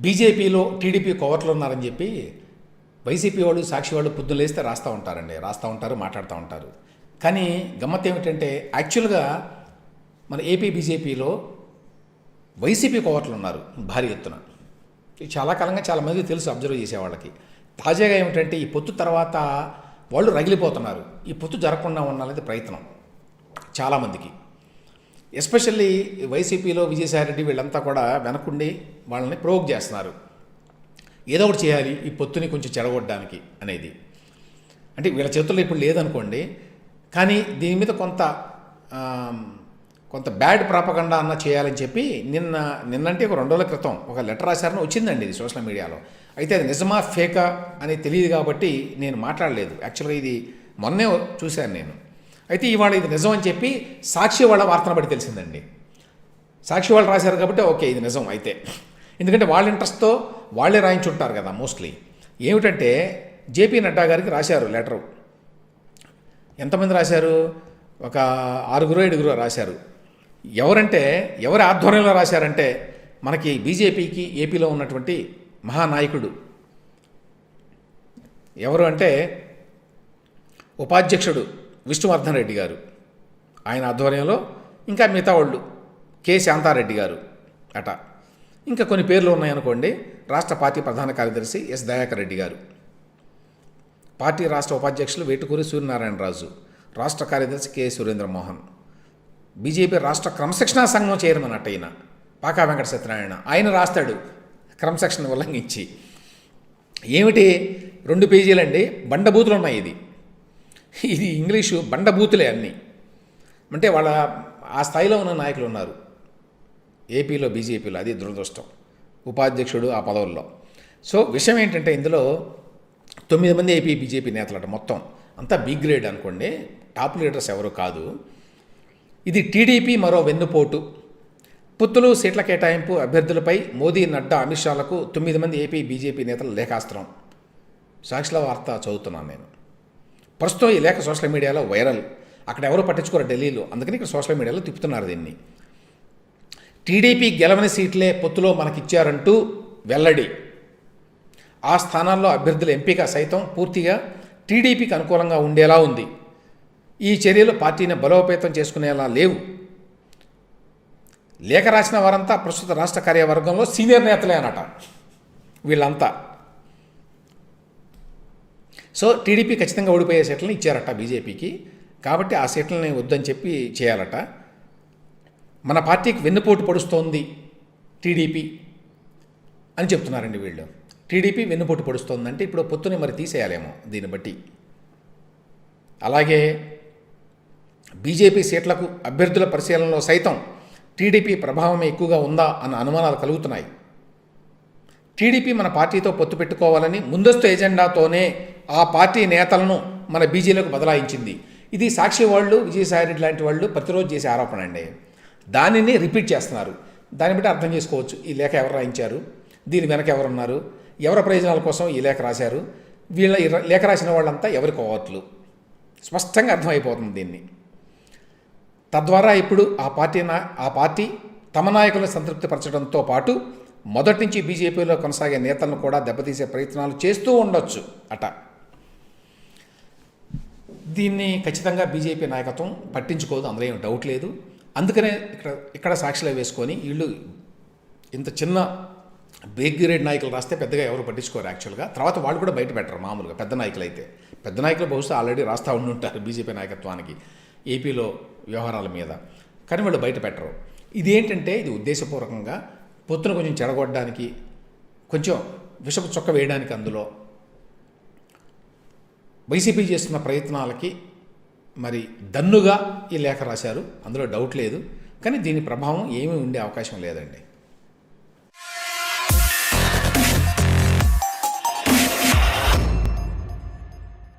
బీజేపీలో టీడీపీ కోవర్లు ఉన్నారని చెప్పి వైసీపీ వాళ్ళు సాక్షి వాళ్ళు పొద్దున్న లేస్తే రాస్తూ ఉంటారు, మాట్లాడుతూ ఉంటారు. కానీ గమ్మత్ ఏమిటంటే యాక్చువల్గా మన ఏపీ బీజేపీలో వైసీపీ కోవర్లు ఉన్నారు భారీ ఎత్తున. చాలా కాలంగా చాలామంది తెలుసు, అబ్జర్వ్ చేసే వాళ్ళకి. తాజాగా ఏమిటంటే ఈ పొత్తు తర్వాత వాళ్ళు రగిలిపోతున్నారు. ఈ పొత్తు జరగకుండా ఉండాలనేది ప్రయత్నం చాలామందికి. ఎస్పెషల్లీ వైసీపీలో విజయసాయిరెడ్డి వీళ్ళంతా కూడా వెనకుండి వాళ్ళని ప్రోవోక్ చేస్తున్నారు. ఏదో ఒకటి చేయాలి ఈ పొత్తుని కొంచెం చెడగొట్టడానికి అనేది. అంటే వీళ్ళ చేతుల్లో ఇప్పుడు లేదనుకోండి, కానీ దీని మీద కొంత బ్యాడ్ ప్రాపగండా అన్న చేయాలని చెప్పి నిన్నంటే ఒక 2 రోజుల క్రితం ఒక లెటర్ రాశారని వచ్చిందండి ఇది సోషల్ మీడియాలో. అయితే అది నిజమా ఫేకా అని తెలియదు కాబట్టి నేను మాట్లాడలేదు. యాక్చువల్గా ఇది మొన్నే చూశాను నేను. అయితే ఇవాళ ఇది నిజం అని చెప్పి సాక్షి వాళ్ళ వార్తను బట్టి తెలిసిందండి. సాక్షి వాళ్ళు రాశారు కాబట్టి ఓకే ఇది నిజం అయితే. ఎందుకంటే వాళ్ళ ఇంట్రెస్ట్తో వాళ్ళే రాయించుంటారు కదా మోస్ట్లీ. ఏమిటంటే జేపీ నడ్డా గారికి రాశారు లెటరు. ఎంతమంది రాశారు? ఒక 6-7 రాశారు. ఎవరి ఆధ్వర్యంలో రాశారంటే మనకి బీజేపీకి ఏపీలో ఉన్నటువంటి మహానాయకుడు ఎవరు అంటే ఉపాధ్యక్షుడు విష్ణువర్ధన్ రెడ్డి గారు, ఆయన ఆధ్వర్యంలో, ఇంకా మిగతా వాళ్ళు కె శాంతారెడ్డి గారు అట, ఇంకా కొన్ని పేర్లు ఉన్నాయనుకోండి. రాష్ట్ర పార్టీ ప్రధాన కార్యదర్శి ఎస్ దయాకర్ రెడ్డి గారు, పార్టీ రాష్ట్ర ఉపాధ్యక్షులు వేటుకూరి సూర్యనారాయణరాజు, రాష్ట్ర కార్యదర్శి కె సురేంద్రమోహన్, బీజేపీ రాష్ట్ర క్రమశిక్షణా సంఘం చైర్మన్ అట్ట అయిన పాకా వెంకట సత్యనారాయణ, ఆయన రాస్తాడు క్రమశిక్షణ ఉల్లంఘించి. ఏమిటి 2 పేజీలండి, బండబూతులు ఉన్నాయి. ఇది ఇంగ్లీషు బండబూతులే అన్నీ. అంటే వాళ్ళ ఆ స్థాయిలో ఉన్న నాయకులు ఉన్నారు ఏపీలో బీజేపీలో. అది దురదృష్టం, ఉపాధ్యక్షుడు ఆ పదవుల్లో. సో విషయం ఏంటంటే ఇందులో 9 మంది ఏపీ బీజేపీ నేతలట, మొత్తం అంతా బి గ్రేడ్ అనుకోండి, టాప్ లీడర్స్ ఎవరు కాదు. ఇది టీడీపీ మరో వెన్నుపోటు. పొత్తులు, సీట్ల కేటాయింపు, అభ్యర్థులపై మోదీ, నడ్డా, అమిత్ షాలకు 9 మంది ఏపీ బీజేపీ నేతల లేఖాస్త్రం. సాక్షిల వార్త చదువుతున్నాను నేను. ప్రస్తుతం ఈ లేఖ సోషల్ మీడియాలో వైరల్. అక్కడ ఎవరు పట్టించుకోరు ఢిల్లీలో, అందుకని ఇక్కడ సోషల్ మీడియాలో తిప్పుతున్నారు దీన్ని. టీడీపీ గెలవని సీట్లే పొత్తులో మనకిచ్చారంటూ వెల్లడి. ఆ స్థానాల్లో అభ్యర్థుల ఎంపిక సైతం పూర్తిగా టీడీపీకి అనుకూలంగా ఉండేలా ఉంది. ఈ చర్యలు పార్టీని బలోపేతం చేసుకునేలా లేవు. లేఖ రాసిన వారంతా ప్రస్తుత రాష్ట్ర కార్యవర్గంలో సీనియర్ నేతలే అనట వీళ్ళంతా. సో టీడీపీ ఖచ్చితంగా ఓడిపోయే సీట్లను ఇచ్చారట బీజేపీకి, కాబట్టి ఆ సీట్లని వద్దని చెప్పి చేయాలట. మన పార్టీకి వెన్నుపోటు పొడుస్తోంది టీడీపీ అని చెప్తున్నారండి వీళ్ళు. టీడీపీ వెన్నుపోటు పొడుస్తోందంటే ఇప్పుడు పొత్తుని మరి తీసేయాలేమో దీన్ని బట్టి. అలాగే బీజేపీ సీట్లకు అభ్యర్థుల పరిశీలనలో సైతం టీడీపీ ప్రభావం ఎక్కువగా ఉందా అన్న అనుమానాలు కలుగుతున్నాయి. టీడీపీ మన పార్టీతో పొత్తు పెట్టుకోవాలని ముందస్తు ఎజెండాతోనే ఆ పార్టీ నేతలను మన బీజేపీలకు బదలాయించింది. ఇది సాక్షి వాళ్ళు, విజయసాయిరెడ్డి లాంటి వాళ్ళు ప్రతిరోజు చేసే ఆరోపణ అండి. దానిని రిపీట్ చేస్తున్నారు. దాన్ని బట్టి అర్థం చేసుకోవచ్చు ఈ లేఖ ఎవరు రాయించారు, దీని వెనక ఎవరున్నారు, ఎవరి ప్రయోజనాల కోసం ఈ లేఖ రాశారు, వీళ్ళ లేఖ రాసిన వాళ్ళంతా ఎవరి కోవట్లు స్పష్టంగా అర్థమైపోతుంది దీన్ని. తద్వారా ఇప్పుడు ఆ పార్టీ తమ నాయకులను సంతృప్తిపరచడంతో పాటు మొదటి నుంచి బీజేపీలో కొనసాగే నేతలను కూడా దెబ్బతీసే ప్రయత్నాలు చేస్తూ ఉండొచ్చు అట. దీన్ని ఖచ్చితంగా బీజేపీ నాయకత్వం పట్టించుకోదు, అందులో ఏం డౌట్ లేదు. అందుకనే ఇక్కడ సాక్షిలో వేసుకొని వీళ్ళు ఇంత చిన్న బిగ్ గ్రేడ్ నాయకులు రాస్తే పెద్దగా ఎవరు పట్టించుకోరు యాక్చువల్గా. తర్వాత వాళ్ళు కూడా బయట పెట్టరు మామూలుగా. పెద్ద నాయకులు అయితే, పెద్ద నాయకులు బహుశా ఆల్రెడీ రాస్తూ ఉండుంటారు బీజేపీ నాయకత్వానికి ఏపీలో వ్యవహారాల మీద, కానీ వాళ్ళు బయట పెట్టరు. ఇదేంటంటే ఇది ఉద్దేశపూర్వకంగా పొత్తును కొంచెం చెడగొట్టడానికి, కొంచెం విషపు చొక్క వేయడానికి అందులో వైసీపీ చేస్తున్న ప్రయత్నాలకి మరి దన్నుగా ఈ లేఖ రాశారు, అందులో డౌట్ లేదు. కానీ దీని ప్రభావం ఏమీ ఉండే అవకాశం లేదండి.